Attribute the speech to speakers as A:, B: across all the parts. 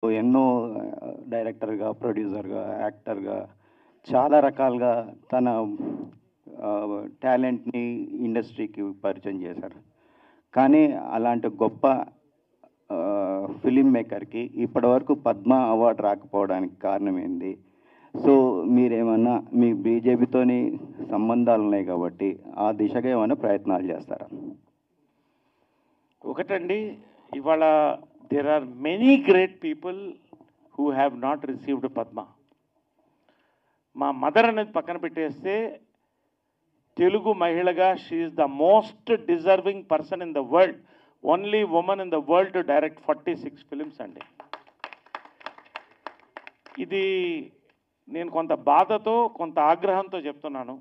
A: ఎన్నో డైరెక్టర్‌గా, ప్రొడ్యూసర్‌గా, యాక్టర్‌గా చాలా రకాలుగా తన టాలెంట్‌ని ఇండస్ట్రీకి పరిచయం చేశారు. కానీ అలాంటి గొప్ప ఫిల్మ్ మేకర్‌కి ఇప్పటివరకు పద్మ అవార్డ్ రాకపోవడానికి కారణం ఏంది? సో, మీరేమన్నా మీ బీజేపీతోని సంబంధాలున్నాయి కాబట్టి, ఆ దిశగా ఏమైనా ప్రయత్నాలు చేస్తారా?
B: ఒకటండి, ఇవాళ there are many great people who have not received Padma. మా మదర్ అనేది పక్కన పెట్టేస్తే తెలుగు మహిళగా she is the most deserving person in the world, only women in the world to direct 46 films అండి. ఇది నేను కొంత బాధతో కొంత ఆగ్రహంతో చెప్తున్నాను.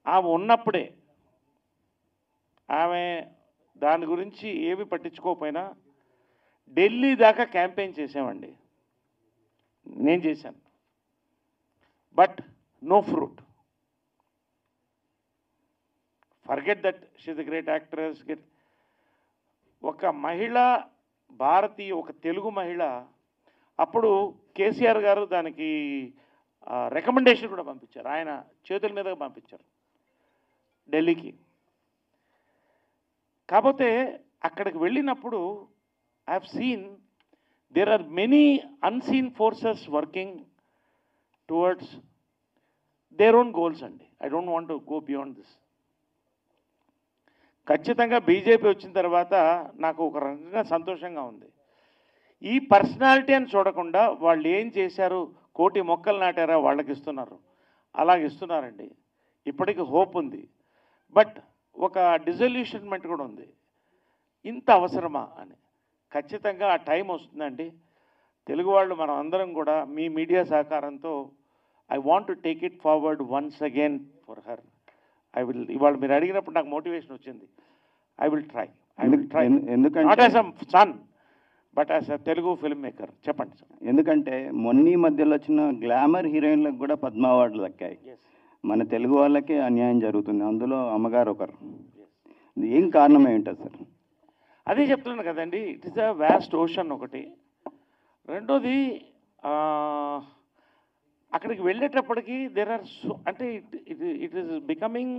B: ఆమె ఉన్నప్పుడే ఆమె దాని గురించి ఏమి పట్టించుకోకపోయినా ఢిల్లీ దాకా క్యాంపెయిన్ చేసామండి. నేను చేశాను, but no fruit. Forget that she is the great actress. ఒక మహిళ, భారతీయ, ఒక తెలుగు మహిళ, అప్పుడు కేసీఆర్ గారు దానికి రికమెండేషన్ కూడా పంపించారు, ఆయన చేతుల మీదుగా పంపించారు ఢిల్లీకి. కాకపోతే అక్కడికి వెళ్ళినప్పుడు I have seen there are many unseen forces working towards their own goals అండి. I don't want to go beyond this. ఖచ్చితంగా బీజేపీ వచ్చిన తర్వాత నాకు ఒక రకంగా సంతోషంగా ఉంది. ఈ పర్సనాలిటీ అని చూడకుండా వాళ్ళు ఏం చేశారు, కోటి మొక్కలు నాటారా వాళ్ళకి ఇస్తున్నారు, అలాగే ఇస్తున్నారండి. ఇప్పటికీ హోప్ ఉంది, బట్ ఒక డిజల్యూషన్మెంట్ కూడా ఉంది. ఇంత అవసరమా అని. ఖచ్చితంగా ఆ టైం వస్తుందండి. తెలుగు వాళ్ళు మనం అందరం కూడా మీ మీడియా సహకారంతో I want to take it forward once again for her. ఇవాళ మీరు అడిగినప్పుడు నాకు మోటివేషన్ వచ్చింది. ఐ విల్ ట్రై
A: ఎందుకంటే
B: not as a son but as a Telugu film maker. చెప్పండి సార్.
A: ఎందుకంటే మొన్న ఈ మధ్యలో వచ్చిన గ్లామర్ హీరోయిన్లకు కూడా పద్మ అవార్డులు దక్కాయి. మన తెలుగు వాళ్ళకే అన్యాయం జరుగుతుంది, అందులో అమ్మగారు ఒకరు. ఏం కారణం ఏంటది సార్?
B: అదే చెప్తున్నాను కదండి, it is a vast ocean ఒకటి. రెండోది అక్కడికి వెళ్ళేటప్పటికి దేర్ ఆర్ సో, అంటే ఇట్ ఈస్ బికమింగ్